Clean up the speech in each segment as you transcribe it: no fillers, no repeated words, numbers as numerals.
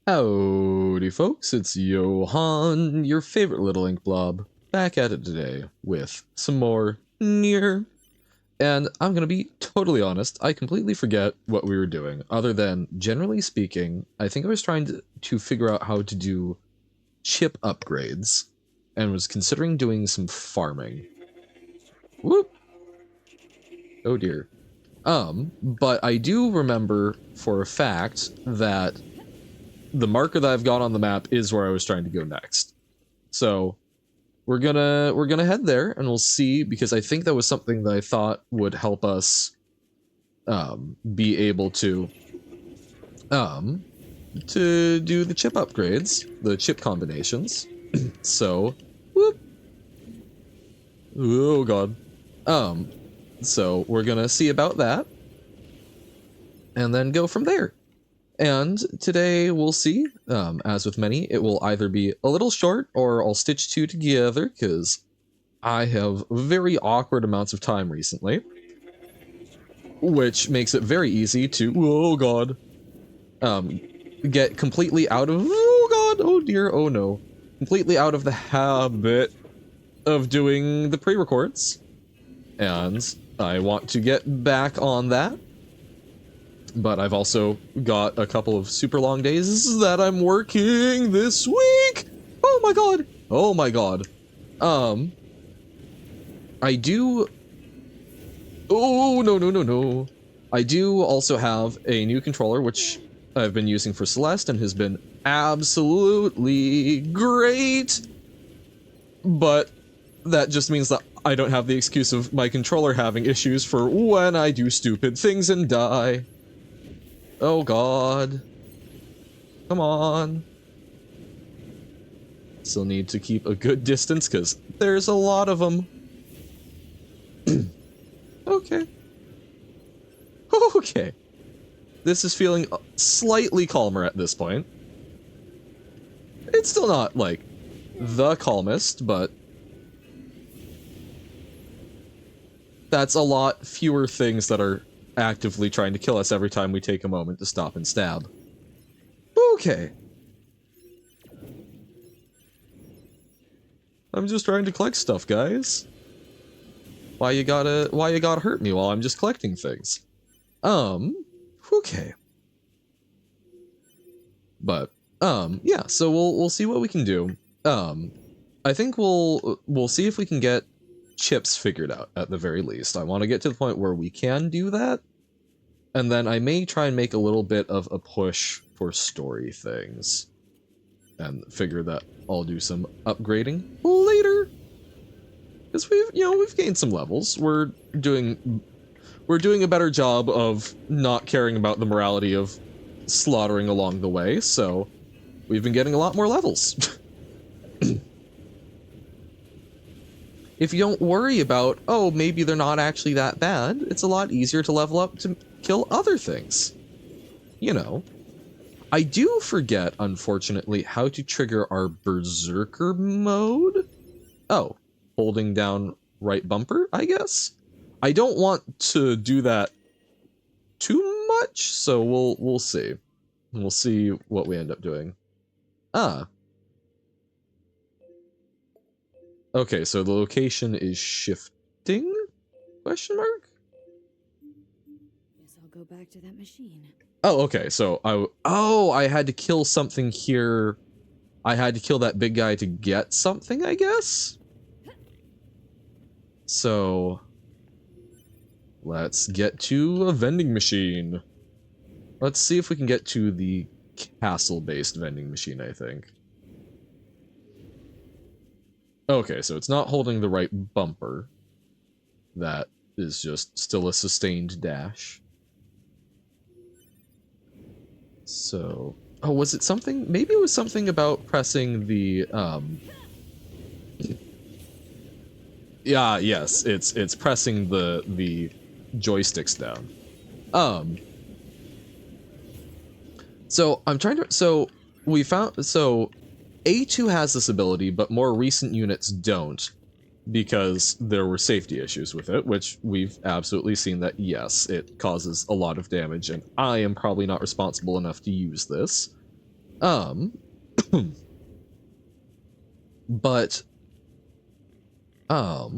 Howdy folks, it's Johan, your favorite little ink blob, back at it today with some more NieR. And I'm gonna be totally honest, I completely forget what we were doing, other than, generally speaking, I think I was trying to figure out how to do chip upgrades, and was considering doing some farming. Whoop! Oh dear. But I do remember for a fact that the marker that I've got on the map is where I was trying to go next. So we're gonna head there and we'll see, because I think that was something that I thought would help us be able um, to do the chip upgrades, the chip combinations. So, whoop. Oh god. So we're gonna see about that, and then go from there. And today we'll see, as with many, it will either be a little short or I'll stitch two together because I have very awkward amounts of time recently, which makes it very easy to, oh god, get completely out of, oh god, oh dear, oh no, completely out of the habit of doing the pre-records. And I want to get back on that. But I've also got a couple of super long days that I'm working this week. Oh my god. Oh my god. I do... Oh, no, no, no, no. I do also have a new controller, which I've been using for Celeste and has been absolutely great. But that just means that I don't have the excuse of my controller having issues for when I do stupid things and die. Oh god. Come on. Still need to keep a good distance because there's a lot of them. Okay. Okay. This is feeling slightly calmer at this point. It's still not, like, the calmest, but that's a lot fewer things that are actively trying to kill us every time we take a moment to stop and stab. Okay. I'm just trying to collect stuff, guys. Why you gotta hurt me while I'm just collecting things? Okay. But, yeah, so we'll see what we can do. I think we'll see if we can get chips figured out at the very least. I want to get to the point where we can do that. And then I may try and make a little bit of a push for story things. And figure that I'll do some upgrading later. Because we've gained some levels. We're doing a better job of not caring about the morality of slaughtering along the way, so we've been getting a lot more levels. If you don't worry about, oh, maybe they're not actually that bad, it's a lot easier to level up to kill other things. You know. I do forget, unfortunately, how to trigger our Berserker mode. Oh, holding down right bumper, I guess? I don't want to do that too much, so we'll see. We'll see what we end up doing. Ah. Okay, so the location is shifting? Question mark? Guess I'll go back to that machine. Oh, okay, so I had to kill something here. I had to kill that big guy to get something, I guess? So let's get to a vending machine. Let's see if we can get to the castle-based vending machine, I think. Okay, so it's not holding the right bumper. That is just still a sustained dash. So, oh, was it something? Maybe it was something about pressing the, yeah, yes, it's pressing the joysticks down. So I'm trying to, so we found, so A2 has this ability, but more recent units don't, because there were safety issues with it, which we've absolutely seen that, yes, it causes a lot of damage, and I am probably not responsible enough to use this. Um, but I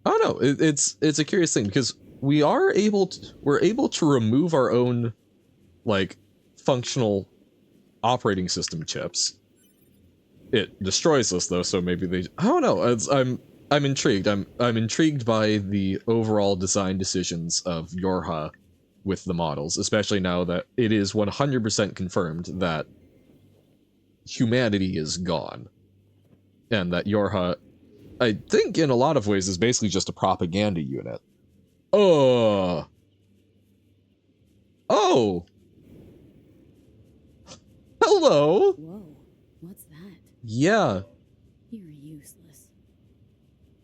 don't know. It's a curious thing because we're able to remove our own like functional operating system chips. It destroys us though, so maybe they. I don't know. I'm intrigued. I'm intrigued by the overall design decisions of Yorha with the models, especially now that it is 100% confirmed that humanity is gone and that Yorha, I think, in a lot of ways, is basically just a propaganda unit. Oh, oh, hello. Whoa, what's that? Yeah, You're useless.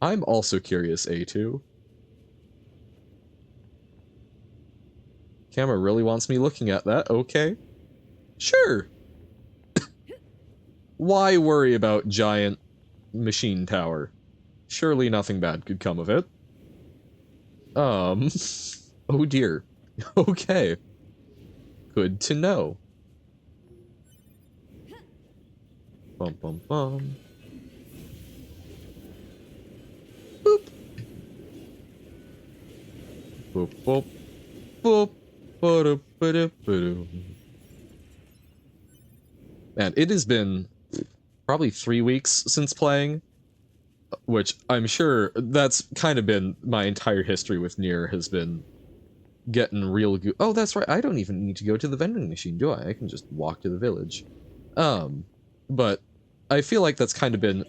I'm also curious, A2. Camera really wants me looking at that. Okay, sure. Why worry about giant machine tower? Surely nothing bad could come of it. Oh dear. Okay. Good to know. Bum bum bum. Boop. Boop boop boop. Man, it has been probably 3 weeks since playing, which I'm sure that's kind of been my entire history with NieR has been getting real good. Oh, that's right. I don't even need to go to the vending machine, do I? I can just walk to the village. But I feel like that's kind of been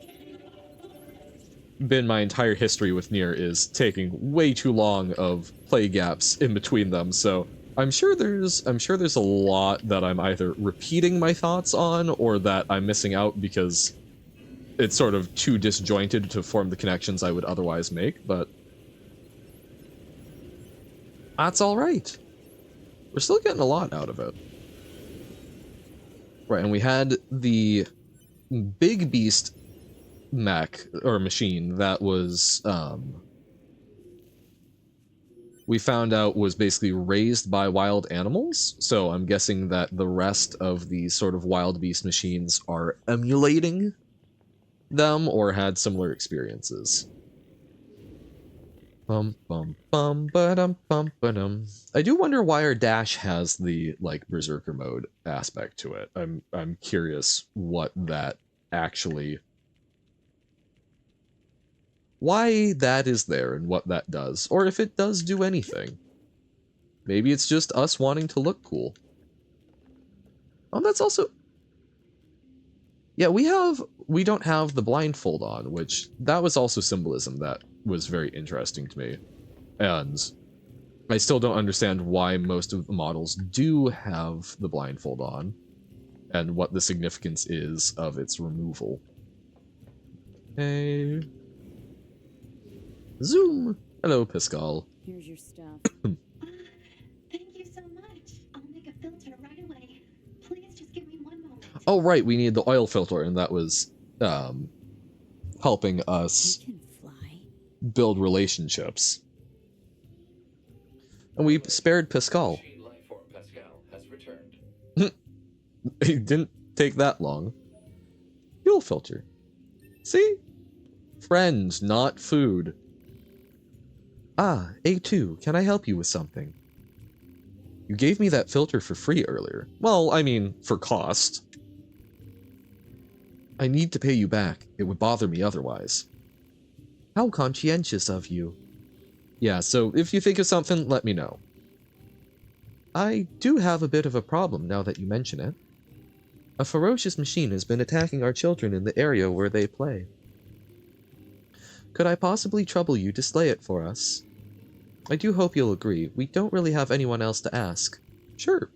my entire history with NieR is taking way too long of play gaps in between them. So I'm sure there's a lot that I'm either repeating my thoughts on or that I'm missing out because it's sort of too disjointed to form the connections I would otherwise make, but that's all right. We're still getting a lot out of it. Right, and we had the big beast mech or machine that was we found out was basically raised by wild animals. So I'm guessing that the rest of these sort of wild beast machines are emulating them or had similar experiences. Bum bum bum ba-dum bum ba-dum. I do wonder why our dash has the like berserker mode aspect to it. I'm curious what that actually why that is there and what that does, or if it does do anything. Maybe it's just us wanting to look cool. Oh, that's also yeah, we don't have the blindfold on, which that was also symbolism that was very interesting to me. And I still don't understand why most of the models do have the blindfold on and what the significance is of its removal. Hey. Zoom! Hello, Pascal. Here's your stuff. Thank you so much. I'll make a filter right away. Please just give me one moment. Oh, right, we need the oil filter, and that was helping You us can fly. build relationships. And we spared Pascal. Machine life form Pascal has returned. It didn't take that long. Fuel filter. See? Friends, not food. Ah, A2, can I help you with something? You gave me that filter for free earlier. Well, I mean, for cost. I need to pay you back. It would bother me otherwise. How conscientious of you. Yeah, so if you think of something, let me know. I do have a bit of a problem now that you mention it. A ferocious machine has been attacking our children in the area where they play. Could I possibly trouble you to slay it for us? I do hope you'll agree. We don't really have anyone else to ask. Sure.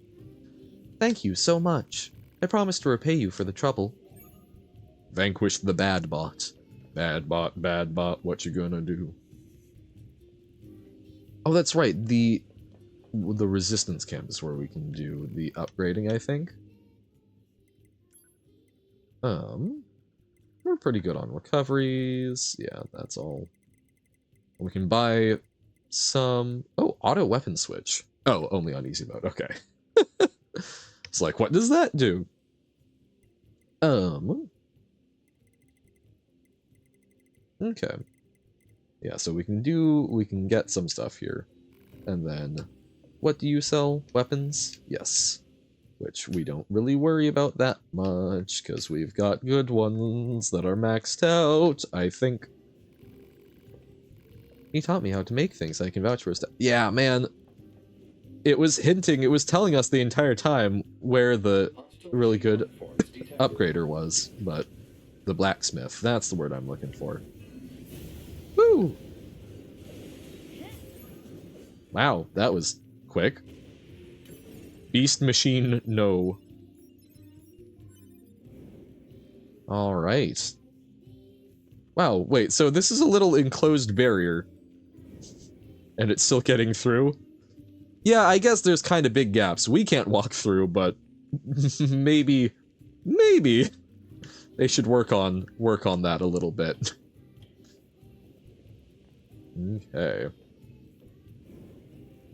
Thank you so much. I promise to repay you for the trouble. Vanquish the bad bot. Bad bot, what you gonna do? Oh, that's right. The resistance camp is where we can do the upgrading, I think. We're pretty good on recoveries. Yeah, that's all. We can buy some... Oh, auto weapon switch. Oh, only on easy mode. Okay. It's like, what does that do? Okay. Yeah, so we can get some stuff here. And then, what do you sell? Weapons? Yes. Which we don't really worry about that much, because we've got good ones that are maxed out, I think. He taught me how to make things I can vouch for. Yeah, man. It was telling us the entire time where the really good upgrader was, but the blacksmith, that's the word I'm looking for. Woo! Wow, that was quick. Beast machine, no. Alright. Wow, wait, so this is a little enclosed barrier. And it's still getting through? Yeah, I guess there's kind of big gaps. We can't walk through, but maybe they should work on that a little bit. Okay.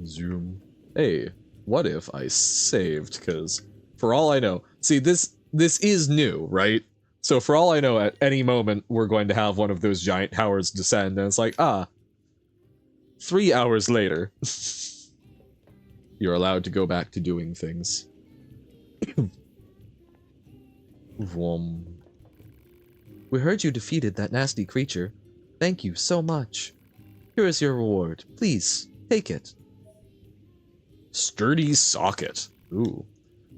Zoom. Hey, what if I saved? Because for all I know, see, this is new, right? So for all I know, at any moment we're going to have one of those giant towers descend, and it's like, 3 hours later, you're allowed to go back to doing things. We heard you defeated that nasty creature. Thank you so much. Here is your reward. Please, take it. Sturdy socket. Ooh.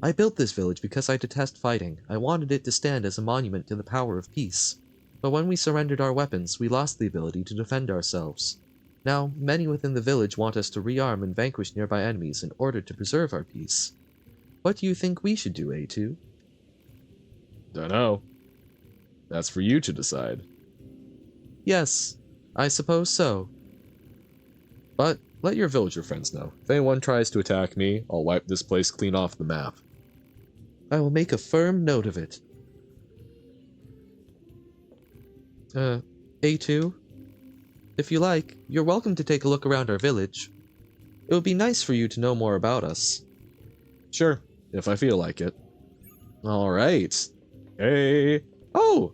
I built this village because I detest fighting. I wanted it to stand as a monument to the power of peace. But when we surrendered our weapons, we lost the ability to defend ourselves. Now, many within the village want us to rearm and vanquish nearby enemies in order to preserve our peace. What do you think we should do, A2? Dunno. That's for you to decide. Yes, I suppose so. But let your villager friends know. If anyone tries to attack me, I'll wipe this place clean off the map. I will make a firm note of it. A2? If you like, you're welcome to take a look around our village. It would be nice for you to know more about us. Sure, if I feel like it. Alright. Hey! Oh!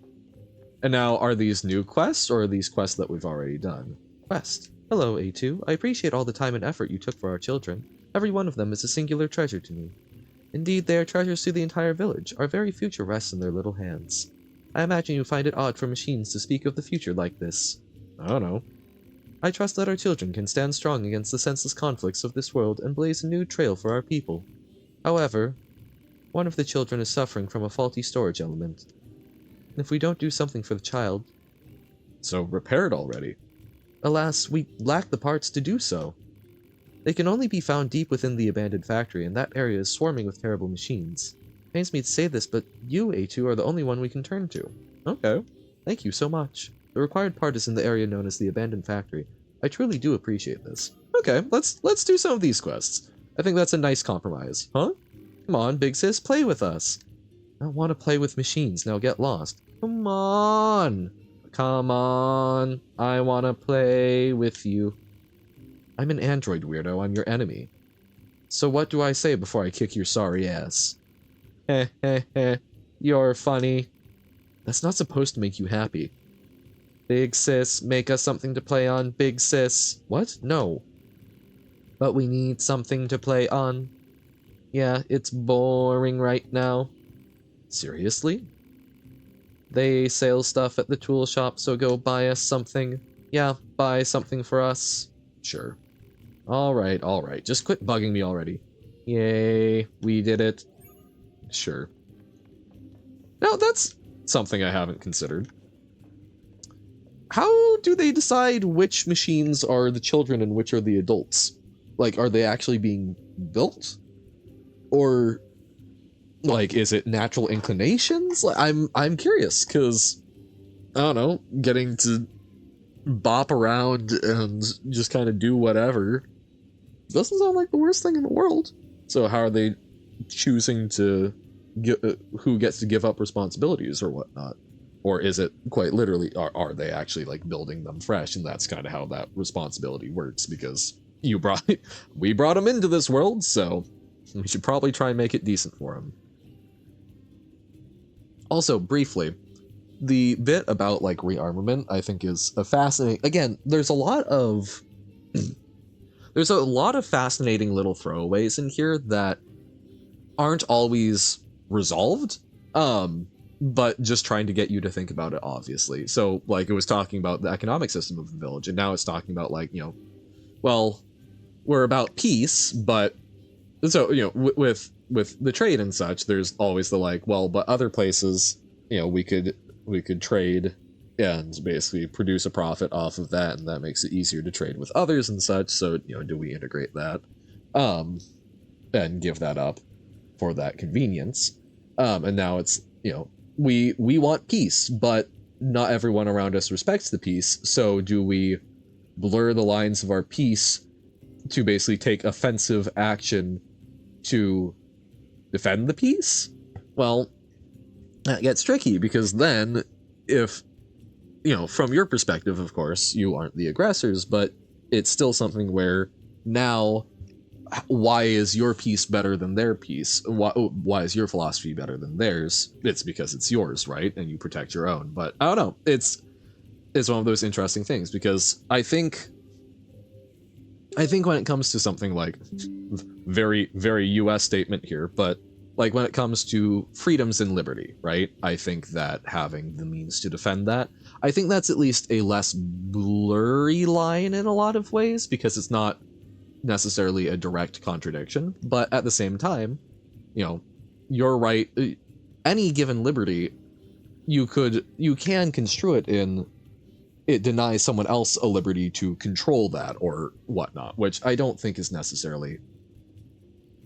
And now, are these new quests, or are these quests that we've already done? Quest. Hello, A2. I appreciate all the time and effort you took for our children. Every one of them is a singular treasure to me. Indeed, they are treasures to the entire village. Our very future rests in their little hands. I imagine you find it odd for machines to speak of the future like this. I don't know. I trust that our children can stand strong against the senseless conflicts of this world and blaze a new trail for our people. However, one of the children is suffering from a faulty storage element. If we don't do something for the child... So repair it already. Alas, we lack the parts to do so. They can only be found deep within the abandoned factory, and that area is swarming with terrible machines. Pains me to say this, but you, A2, are the only one we can turn to. Okay. Thank you so much. The required part is in the area known as the abandoned factory. I truly do appreciate this. Okay, let's do some of these quests. I think that's a nice compromise. Huh? Come on, big sis, play with us. I don't want to play with machines, now get lost. Come on! Come on! I want to play with you. I'm an android weirdo, I'm your enemy. So what do I say before I kick your sorry ass? Heh heh heh, you're funny. That's not supposed to make you happy. Big sis, make us something to play on, big sis. What? No. But we need something to play on. Yeah, it's boring right now. Seriously? They sell stuff at the tool shop, so go buy us something. Yeah, buy something for us. Sure. Alright, alright. Just quit bugging me already. Yay, we did it. Sure. Now, that's something I haven't considered. How do they decide which machines are the children and which are the adults? Like, are they actually being built? Or, like, is it natural inclinations? Like, I'm curious, because, I don't know, getting to bop around and just kind of do whatever doesn't sound like the worst thing in the world. So how are they choosing to who gets to give up responsibilities or whatnot? Or is it quite literally, are they actually like building them fresh, and that's kind of how that responsibility works, because we brought them into this world, so We should probably try and make it decent for him. Also, briefly, the bit about like rearmament I think is a fascinating, again, there's a lot of fascinating little throwaways in here that aren't always resolved, but just trying to get you to think about it, obviously. So like it was talking about the economic system of the village, and now it's talking about like, well, we're about peace, but so with the trade and such, there's always the like, well, but other places, we could trade and basically produce a profit off of that, and that makes it easier to trade with others and such. So do we integrate that, and give that up for that convenience? And now it's we want peace, but not everyone around us respects the peace. So do we blur the lines of our peace to basically take offensive action to defend the peace? Well, that gets tricky, because then if, from your perspective, of course, you aren't the aggressors, but it's still something where now, why is your piece better than their piece? Why is your philosophy better than theirs? It's because it's yours, right? And you protect your own. But I don't know. It's one of those interesting things, because I think when it comes to something like, very, very US statement here, but like when it comes to freedoms and liberty, right? I think that having the means to defend that, I think that's at least a less blurry line in a lot of ways, because it's not necessarily a direct contradiction. But at the same time, you're right. Any given liberty, you can construe it in, it denies someone else a liberty to control that or whatnot, which I don't think is necessarily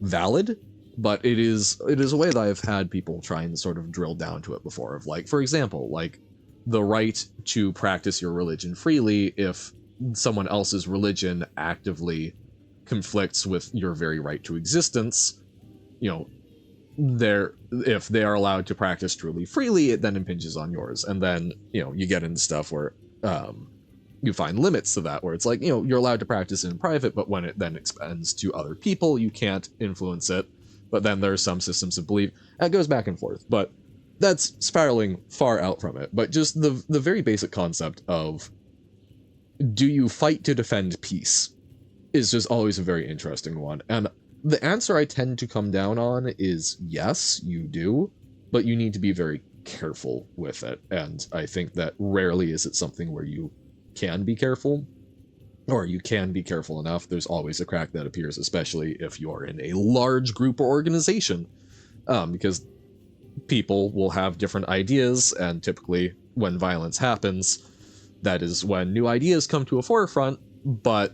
valid, but it is a way that I've had people try and sort of drill down to it before, of like, for example, like the right to practice your religion freely if someone else's religion actively conflicts with your very right to existence. If they are allowed to practice truly freely, it then impinges on yours, and then you get into stuff where you find limits to that, where it's like, you're allowed to practice in private, but when it then extends to other people, you can't influence it. But then there are some systems of belief, and it goes back and forth, but that's spiraling far out from it. But just the very basic concept of, do you fight to defend peace, is just always a very interesting one. And the answer I tend to come down on is yes, you do, but you need to be very careful with it. And I think that rarely is it something where you can be careful, or you can be careful enough. There's always a crack that appears, especially if you're in a large group or organization, because people will have different ideas, and typically when violence happens, that is when new ideas come to a forefront, but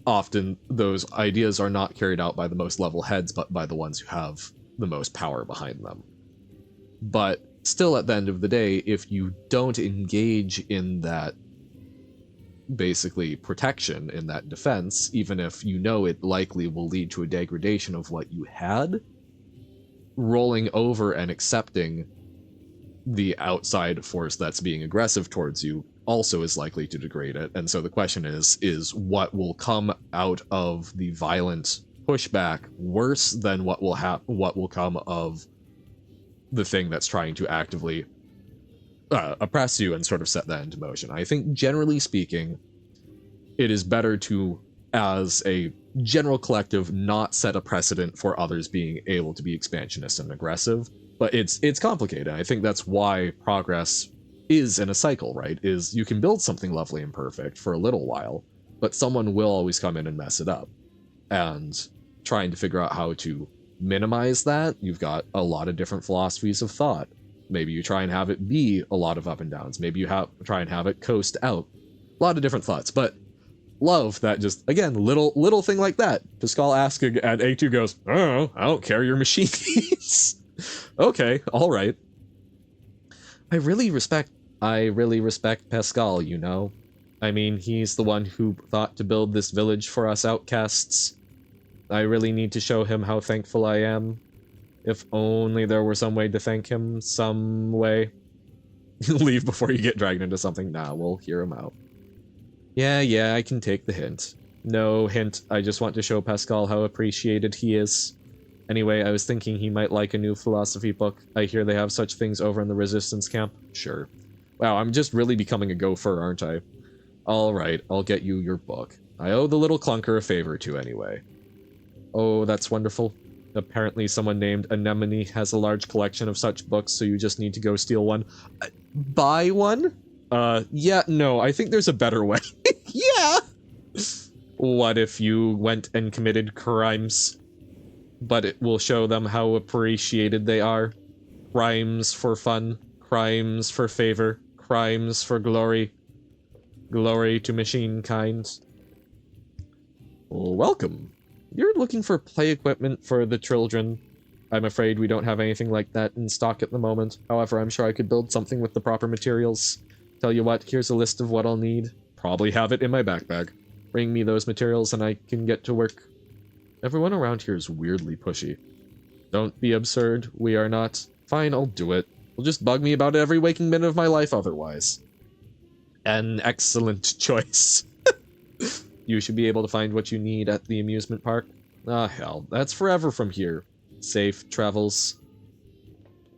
often those ideas are not carried out by the most level heads, but by the ones who have the most power behind them. But still, at the end of the day, if you don't engage in that basically protection, in that defense, even if it likely will lead to a degradation of what you had, rolling over and accepting the outside force that's being aggressive towards you also is likely to degrade it. And so the question is what will come out of the violent pushback worse than what will come of the thing that's trying to actively oppress you and sort of set that into motion? I think generally speaking, it is better to, as a general collective, not set a precedent for others being able to be expansionist and aggressive. But it's complicated. I think that's why progress is in a cycle, right? Is you can build something lovely and perfect for a little while, but someone will always come in and mess it up. And trying to figure out how to minimize that, you've got a lot of different philosophies of thought. Maybe you try and have it be a lot of up and downs. Maybe you try and have it coast out. A lot of different thoughts, but love that just, again, little thing like that. Pascal asking, and A2 goes, oh, I don't care, your machine needs. Okay, all right. I really respect Pascal, I mean, he's the one who thought to build this village for us outcasts. I really need to show him how thankful I am. If only there were some way to thank him, some way. Leave before you get dragged into something. Nah, we'll hear him out. Yeah, I can take the hint. No hint, I just want to show Pascal how appreciated he is. Anyway, I was thinking he might like a new philosophy book. I hear they have such things over in the resistance camp. Sure. Wow, I'm just really becoming a gopher, aren't I? Alright, I'll get you your book. I owe the little clunker a favor too anyway. Oh, that's wonderful. Apparently someone named Anemone has a large collection of such books, so you just need to go steal one. Buy one? Yeah, no, I think there's a better way. Yeah! What if you went and committed crimes? But it will show them how appreciated they are. Crimes for fun, crimes for favor, crimes for glory. Glory to machine kind. Welcome. You're looking for play equipment for the children. I'm afraid we don't have anything like that in stock at the moment. However, I'm sure I could build something with the proper materials. Tell you what, here's a list of what I'll need. Probably have it in my backpack. Bring me those materials and I can get to work. Everyone around here is weirdly pushy. Don't be absurd, we are not. Fine, I'll do it. Will just bug me about every waking minute of my life otherwise. An excellent choice. You should be able to find what you need at the amusement park. Ah, hell, that's forever from here. Safe travels.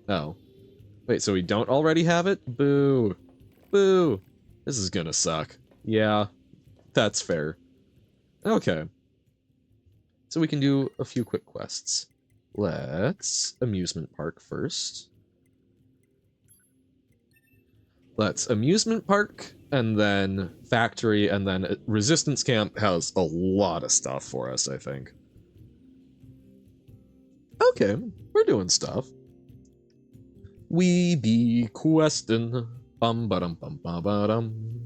Oh. Wait, so we don't already have it? Boo. Boo. This is gonna suck. Yeah, that's fair. Okay. So we can do a few quick quests. Let's amusement park first. Let's amusement park, and then factory, and then resistance camp has a lot of stuff for us, I think. Okay, we're doing stuff. We be questing. Bum ba dum bum ba ba dum.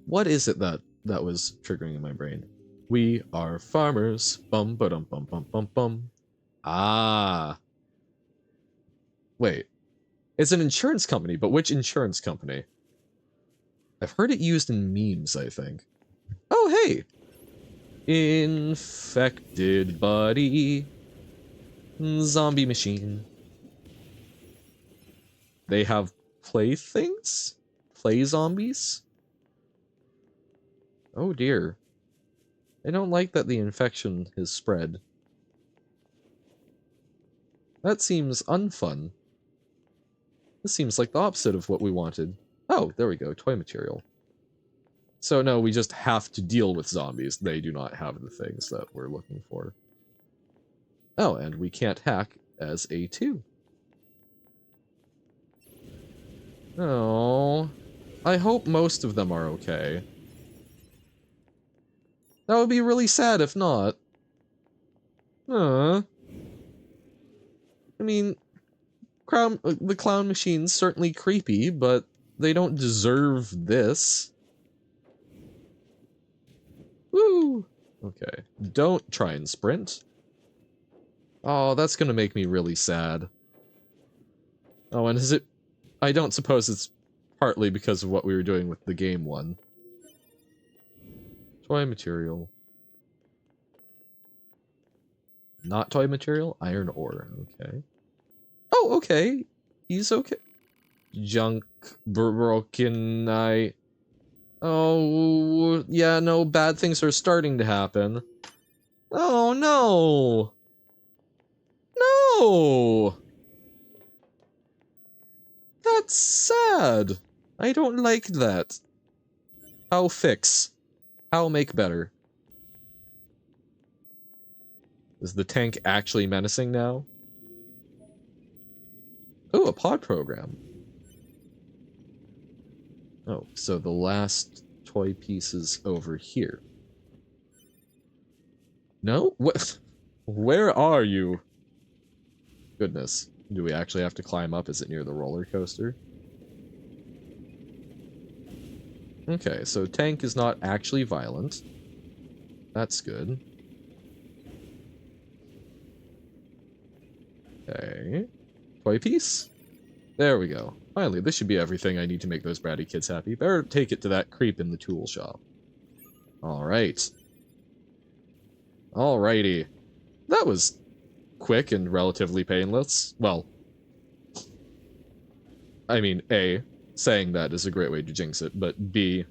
What is it that was triggering in my brain? We are farmers. Bum ba dum bum bum bum bum. Ah. Wait. It's an insurance company, but which insurance company? I've heard it used in memes, I think. Oh, hey! Infected buddy. Zombie machine. They have playthings? Play zombies? Oh dear. I don't like that the infection has spread. That seems unfun. This seems like the opposite of what we wanted. Oh, there we go, toy material. So no, we just have to deal with zombies. They do not have the things that we're looking for. Oh, and we can't hack as A2. Oh, I hope most of them are okay. That would be really sad if not. I mean, the clown machine's certainly creepy, but they don't deserve this. Woo! Okay, don't try and sprint. Oh, that's gonna make me really sad. Oh, and is it... I don't suppose it's partly because of what we were doing with the game one. Toy material. Not toy material? Iron ore, okay. Oh, okay. He's okay. Junk, broken, Oh, yeah, no, bad things are starting to happen. Oh, no! No! That's sad. I don't like that. How fix? How make better? Is the tank actually menacing now? Oh, a pod program. Oh, so the last toy piece is over here. No? What? Where are you? Goodness. Do we actually have to climb up? Is it near the roller coaster? Okay, so tank is not actually violent. That's good. Okay. Toy piece? There we go. Finally, this should be everything I need to make those bratty kids happy. Better take it to that creep in the tool shop. Alright. Alrighty. That was quick and relatively painless. Well, I mean, A, saying that is a great way to jinx it, but B,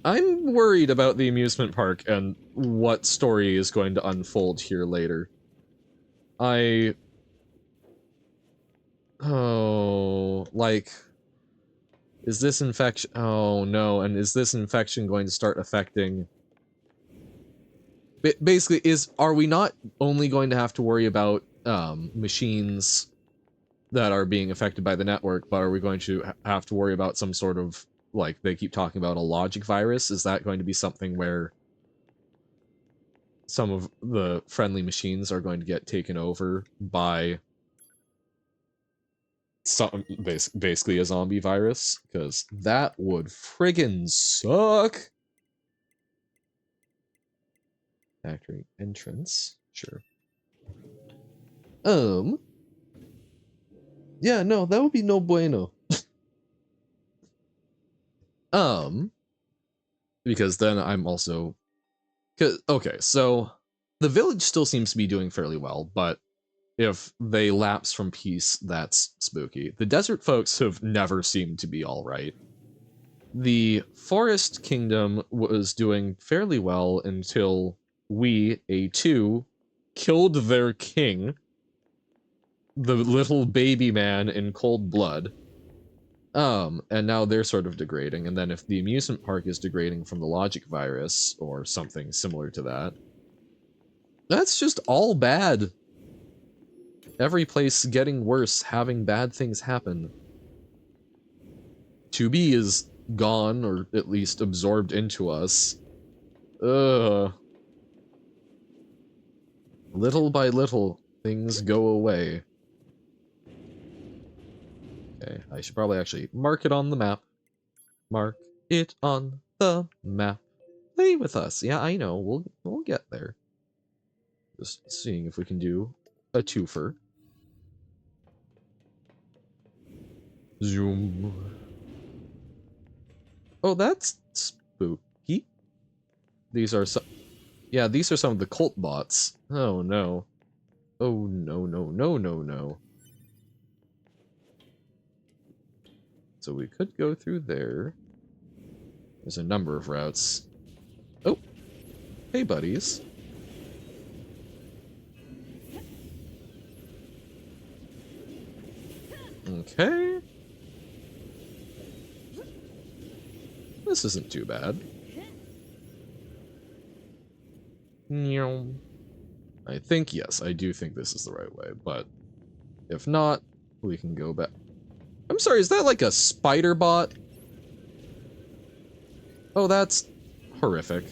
I'm worried about the amusement park and what story is going to unfold here later. Oh, like, is this infection? Oh no, and is this infection going to start affecting? Basically, are we not only going to have to worry about machines that are being affected by the network, but are we going to have to worry about some sort of, like, they keep talking about a logic virus? Is that going to be something where some of the friendly machines are going to get taken over by some basically a zombie virus? Because that would friggin' suck. Factory entrance, sure. Yeah, no, that would be no bueno. Um, because then I'm also, okay, so the village still seems to be doing fairly well, but if they lapse from peace, that's spooky. The desert folks have never seemed to be all right. The forest kingdom was doing fairly well until we, A2, killed their king, the little baby man, in cold blood. And now they're sort of degrading, and then if the amusement park is degrading from the logic virus, or something similar to that, that's just all bad. Every place getting worse, having bad things happen. 2B is gone, or at least absorbed into us. Ugh. Little by little, things go away. Okay, I should probably actually mark it on the map. Mark it on the map. Play with us. Yeah, I know. We'll get there. Just seeing if we can do a twofer. Zoom. Oh, that's spooky. These are some. Yeah, these are some of the cult bots. Oh no. Oh no no no no no. So we could go through there. There's a number of routes. Oh, hey buddies. Okay. This isn't too bad. I think, yes, I do think this is the right way, but if not, we can go back. I'm sorry, is that like a spider bot? Oh, that's horrific.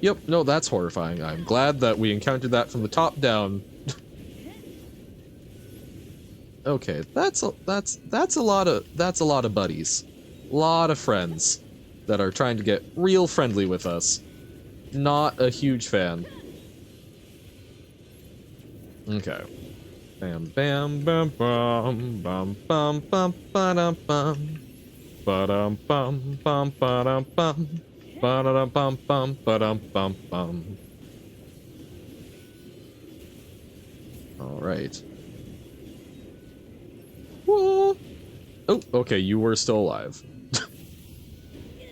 Yep, no, that's horrifying. I'm glad that we encountered that from the top down. Okay, that's a lot of buddies. A lot of friends that are trying to get real friendly with us. Not a huge fan. Okay. Bam bam bam bam bam bam bam ba-dum bum. Ba-dum bum bum ba-dum bum. Ba-dum bum bum ba-dum bum bum. Alright. Whoa. Oh, okay, you were still alive.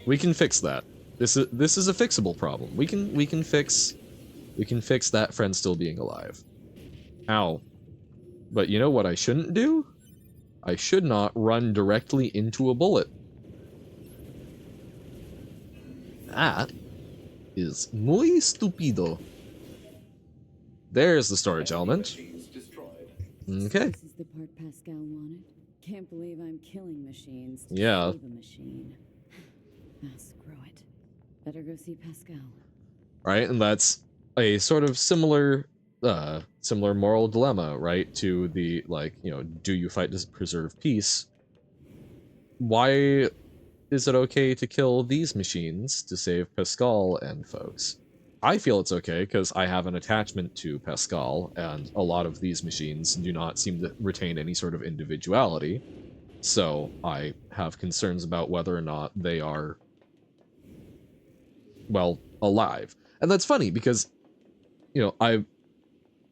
We can fix that. This is a fixable problem. We can fix that friend still being alive. Ow. But you know what I shouldn't do? I should not run directly into a bullet. That is muy stupido. There's the storage element. Okay. This is the part Pascal wanted. Can't believe I'm killing machines to Yeah. save a machine. Ah, screw it. Better go see Pascal. Right, and that's a sort of similar moral dilemma, right? To the, like, you know, do you fight to preserve peace? Why is it okay to kill these machines to save Pascal and folks? I feel it's okay because I have an attachment to Pascal, and a lot of these machines do not seem to retain any sort of individuality. So I have concerns about whether or not they are, well, alive. And that's funny because, you know, I've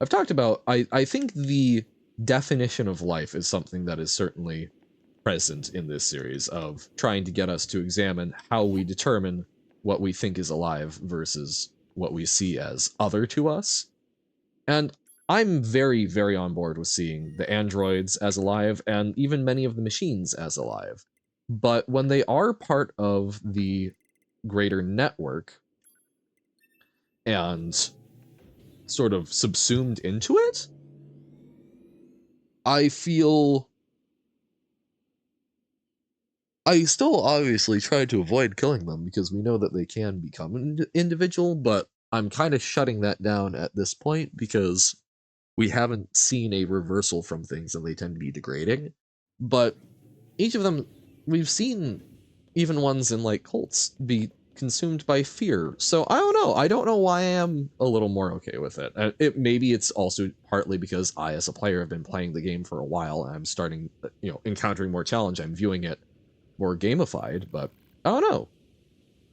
talked about, I think the definition of life is something that is certainly present in this series of trying to get us to examine how we determine what we think is alive versus what we see as other to us. And I'm very, very on board with seeing the androids as alive and even many of the machines as alive. But when they are part of the greater network and sort of subsumed into it, I feel I still obviously try to avoid killing them because we know that they can become an individual, but I'm kind of shutting that down at this point because we haven't seen a reversal from things and they tend to be degrading. But each of them, we've seen even ones in like cults be consumed by fear. So I don't know. I don't know why I am a little more okay with it. Maybe it's also partly because I, as a player, have been playing the game for a while and I'm starting, encountering more challenge. I'm viewing it more gamified, but I don't know.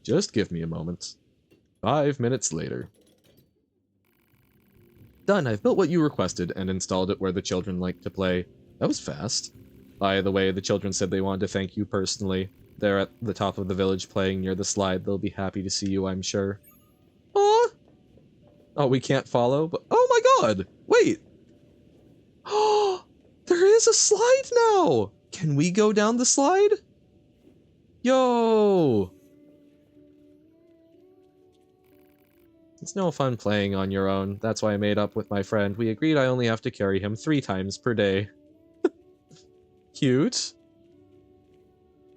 Just give me a moment. 5 minutes later. Done, I've built what you requested and installed it where the children like to play. That was fast. By the way, the children said they wanted to thank you personally. They're at the top of the village playing near the slide. They'll be happy to see you, I'm sure. Aw! Oh, we can't follow, but oh my god! Wait! Oh, there is a slide now! Can we go down the slide? Yo! It's no fun playing on your own. That's why I made up with my friend. We agreed I only have to carry him 3 times per day. Cute.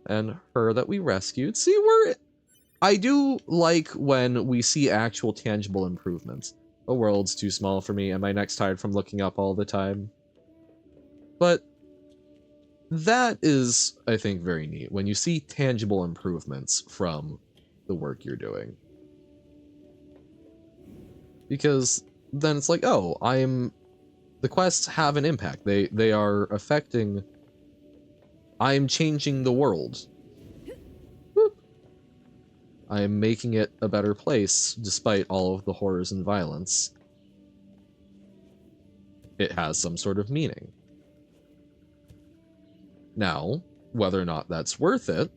And her that we rescued. See, I do like when we see actual tangible improvements. The world's too small for me, and my neck's tired from looking up all the time. But that is, I think, very neat. When you see tangible improvements from the work you're doing. Because then it's like, oh, the quests have an impact. They are affecting. I'm changing the world. Whoop. I'm making it a better place despite all of the horrors and violence. It has some sort of meaning. Now, whether or not that's worth it,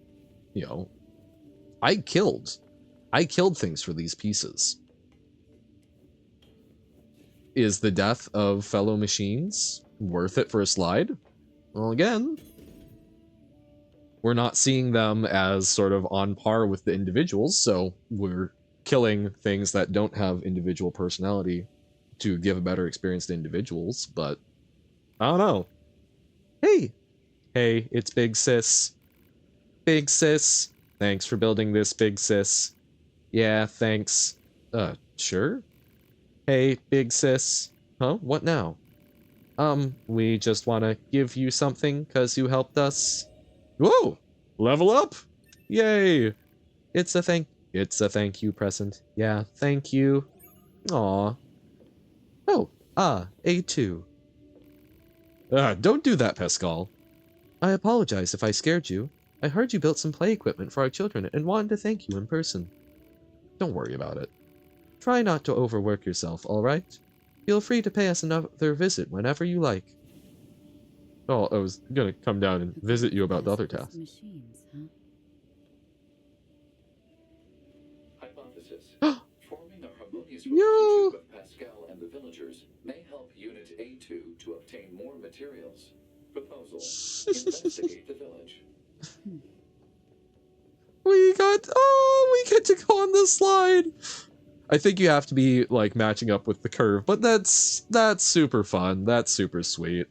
I killed things for these pieces. Is the death of fellow machines worth it for a slide? Well, again, we're not seeing them as sort of on par with the individuals, so we're killing things that don't have individual personality to give a better experience to individuals, but I don't know. Hey, it's Big Sis. Big Sis. Thanks for building this, Big Sis. Yeah, thanks. Sure? Hey, Big Sis. Huh? What now? We just want to give you something because you helped us. Whoa! Level up! Yay! It's a thank you present. Yeah, thank you. Aw. Oh, A2. Don't do that, Pascal. I apologize if I scared you. I heard you built some play equipment for our children and wanted to thank you in person. Don't worry about it. Try not to overwork yourself, alright? Feel free to pay us another visit whenever you like. Oh, I was gonna come down and visit you about the other task. Machines, huh? Hypothesis. Forming a harmonious Yo! relationship with Pascal and the villagers may help Unit A2 to obtain more materials. Proposal. Investigate the village. We get to go on this slide. I think you have to be like matching up with the curve, but that's super fun. That's super sweet.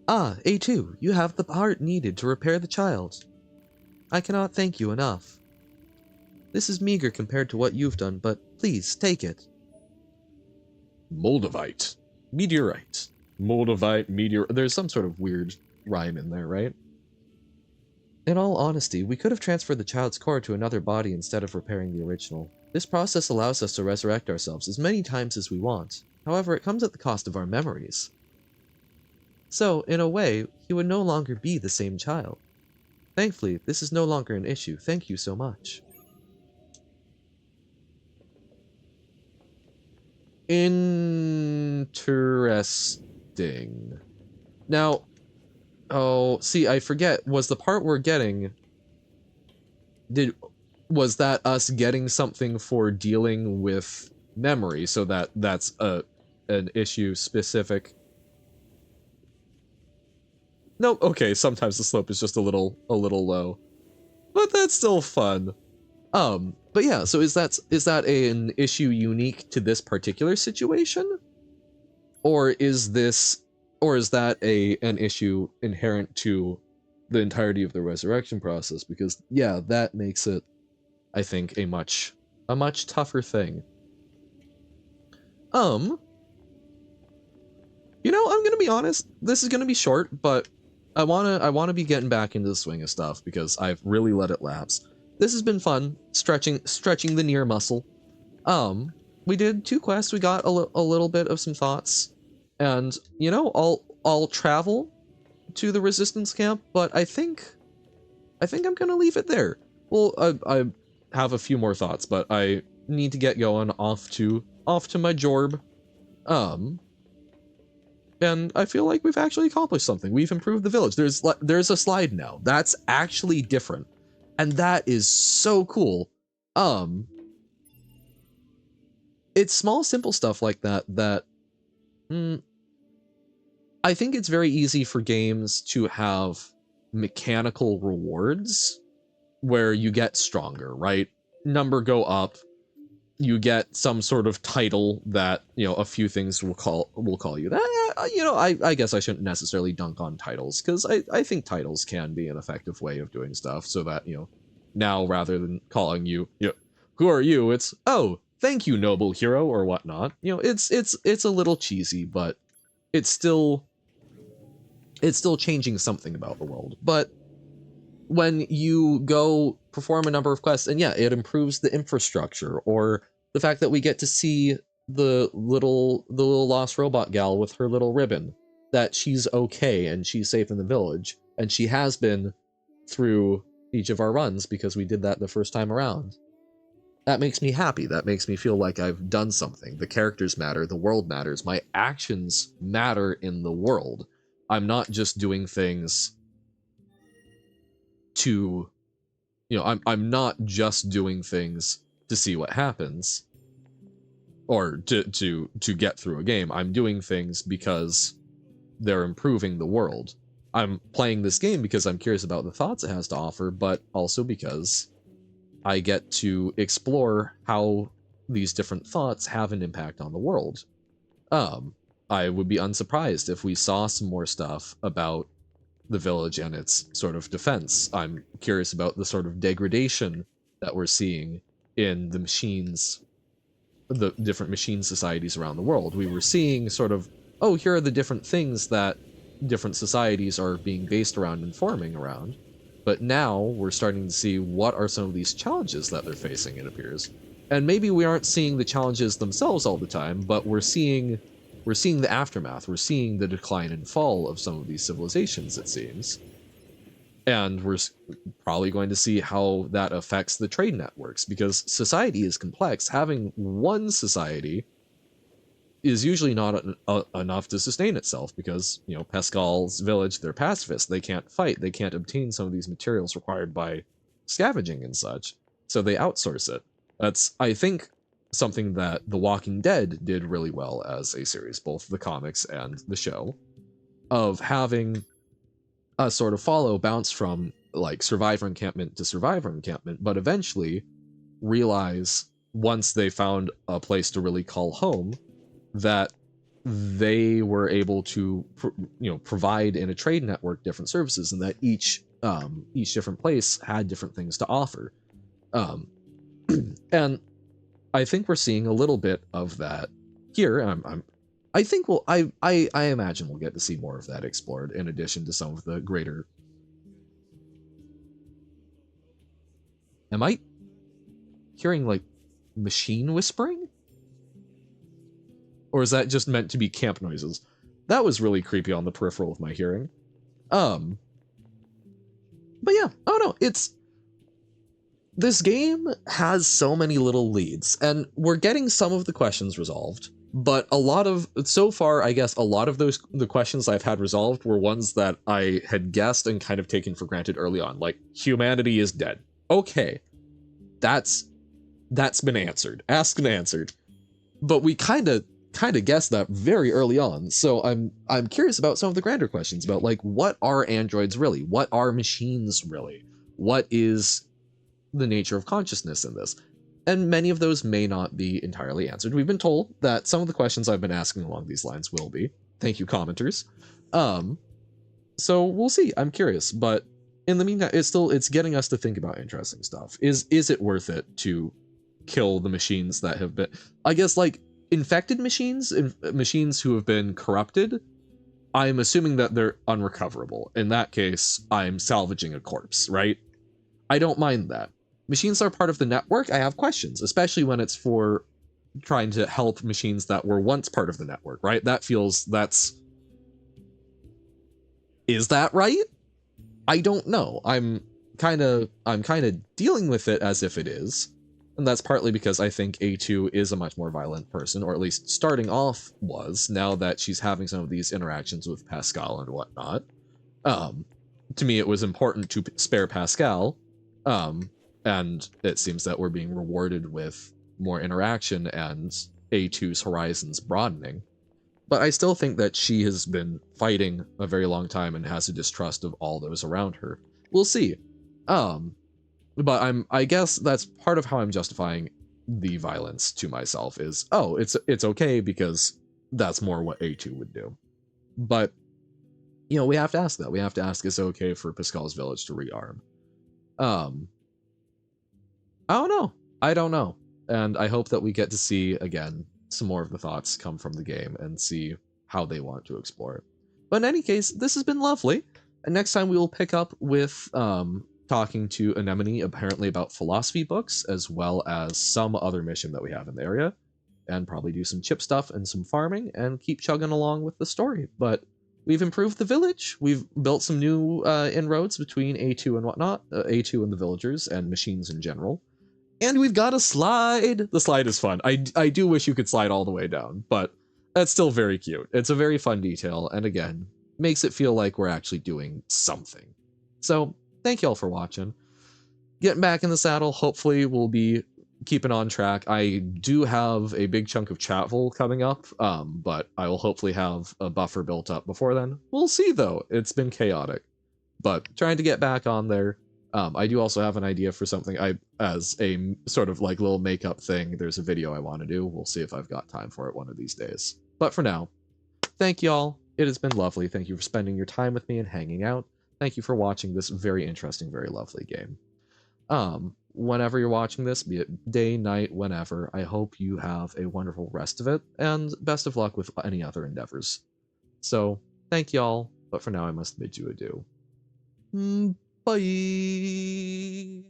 A2, you have the part needed to repair the child. I cannot thank you enough. This is meager compared to what you've done, but please take it. Moldavite. Meteorite. Moldavite, meteor. There's some sort of weird rhyme in there, right? In all honesty, we could have transferred the child's core to another body instead of repairing the original. This process allows us to resurrect ourselves as many times as we want. However, it comes at the cost of our memories. So, in a way, he would no longer be the same child. Thankfully, this is no longer an issue. Thank you so much. Interesting. Now, Oh, see, I forget. Was the part we're getting... Was that us getting something for dealing with memory, so that's an issue specific? Nope, okay, sometimes the slope is just a little low. But that's still fun. But yeah, so is that an issue unique to this particular situation? Or is that an issue inherent to the entirety of the resurrection process? Because yeah, that makes it, I think, a much tougher thing. I'm gonna be honest, this is gonna be short, but I wanna be getting back into the swing of stuff because I've really let it lapse. This has been fun, stretching the NieR muscle. We did 2 quests, we got a little bit of some thoughts, and I'll travel to the resistance camp, but I think I'm gonna leave it there. Well, I have a few more thoughts, but I need to get going off to my jorb. Um, and I feel like we've actually accomplished something. We've improved the village. There's a slide now. That's actually different, and that is so cool. Um, it's small, simple stuff like that mm, I think it's very easy for games to have mechanical rewards where you get stronger, right? Number go up, you get some sort of title that a few things will call you that. I guess I shouldn't necessarily dunk on titles because I think titles can be an effective way of doing stuff so that now rather than calling you, who are you, it's, oh, thank you, noble hero, or whatnot. It's a little cheesy, but it's still changing something about the world. But when you go perform a number of quests, and yeah, it improves the infrastructure, or the fact that we get to see the little lost robot gal with her little ribbon, that she's okay and she's safe in the village, and she has been through each of our runs because we did that the first time around. That makes me happy. That makes me feel like I've done something. The characters matter, the world matters, my actions matter in the world. I'm not just doing things to I'm not just doing things to see what happens or to get through a game. I'm doing things because they're improving the world. I'm playing this game because I'm curious about the thoughts it has to offer, but also because I get to explore how these different thoughts have an impact on the world. Um, I would be unsurprised if we saw some more stuff about the village and its sort of defense. I'm curious about the sort of degradation that we're seeing in the machines, the different machine societies around the world. We were seeing sort of, oh, here are the different things that different societies are being based around and forming around. But now we're starting to see what are some of these challenges that they're facing, it appears. And maybe we aren't seeing the challenges themselves all the time, but we're seeing the aftermath. We're seeing the decline and fall of some of these civilizations, it seems. And we're probably going to see how that affects the trade networks, because society is complex. Having one society is usually not enough to sustain itself, because Pascal's village, they're pacifists, they can't fight, they can't obtain some of these materials required by scavenging and such, so they outsource it. That's, I think, something that The Walking Dead did really well as a series, both the comics and the show, of having a sort of follow bounce from like survivor encampment to survivor encampment, but eventually realize, once they found a place to really call home, that they were able to provide in a trade network different services, and that each different place had different things to offer. And I think we're seeing a little bit of that here. I think I imagine we'll get to see more of that explored, in addition to some of the greater. Am I hearing like machine whispering? Or is that just meant to be camp noises? That was really creepy on the peripheral of my hearing. But yeah, I don't know. This game has so many little leads, and we're getting some of the questions resolved, But so far, I guess a lot of the questions I've had resolved were ones that I had guessed and kind of taken for granted early on, like humanity is dead. Okay, that's been answered, asked and answered. But we kind of guessed that very early on. So I'm curious about some of the grander questions about, like, what are androids really? What are machines really? What is the nature of consciousness in this? And many of those may not be entirely answered. We've been told that some of the questions I've been asking along these lines will be. Thank you, commenters. So we'll see. I'm curious, but in the meantime, it's getting us to think about interesting stuff. Is it worth it to kill the machines that have been, I guess, like, infected machines, machines who have been corrupted? I'm assuming that they're unrecoverable. In that case, I'm salvaging a corpse, right? I don't mind that. Machines are part of the network. I have questions, especially when it's for trying to help machines that were once part of the network, right? Is that right? I don't know. I'm kind of dealing with it as if it is. And that's partly because I think A2 is a much more violent person, or at least starting off was, now that she's having some of these interactions with Pascal and whatnot. To me, it was important to spare Pascal, and it seems that we're being rewarded with more interaction and A2's horizons broadening. But I still think that she has been fighting a very long time and has a distrust of all those around her. We'll see. But I guess that's part of how I'm justifying the violence to myself is, oh, it's okay because that's more what A2 would do. But we have to ask that. We have to ask, is it okay for Pascal's village to rearm? I don't know. I don't know. And I hope that we get to see, again, some more of the thoughts come from the game and see how they want to explore it. But in any case, this has been lovely. And next time we will pick up with talking to Anemone apparently about philosophy books, as well as some other mission that we have in the area, and probably do some chip stuff and some farming and keep chugging along with the story. But we've improved the village. We've built some new inroads between A2 and whatnot, A2 and the villagers and machines in general. And we've got a slide. The slide is fun. I do wish you could slide all the way down, but that's still very cute. It's a very fun detail, and again, makes it feel like we're actually doing something. So thank you all for watching. Getting back in the saddle, hopefully we'll be keeping on track. I do have a big chunk of travel coming up, but I will hopefully have a buffer built up before then. We'll see, though. It's been chaotic, but trying to get back on there. I do also have an idea for something as a sort of like little makeup thing. There's a video I want to do. We'll see if I've got time for it one of these days. But for now, thank y'all. It has been lovely. Thank you for spending your time with me and hanging out. Thank you for watching this very interesting, very lovely game. Whenever you're watching this, be it day, night, whenever, I hope you have a wonderful rest of it, and best of luck with any other endeavors. So, thank y'all, but for now I must bid you adieu. Bye!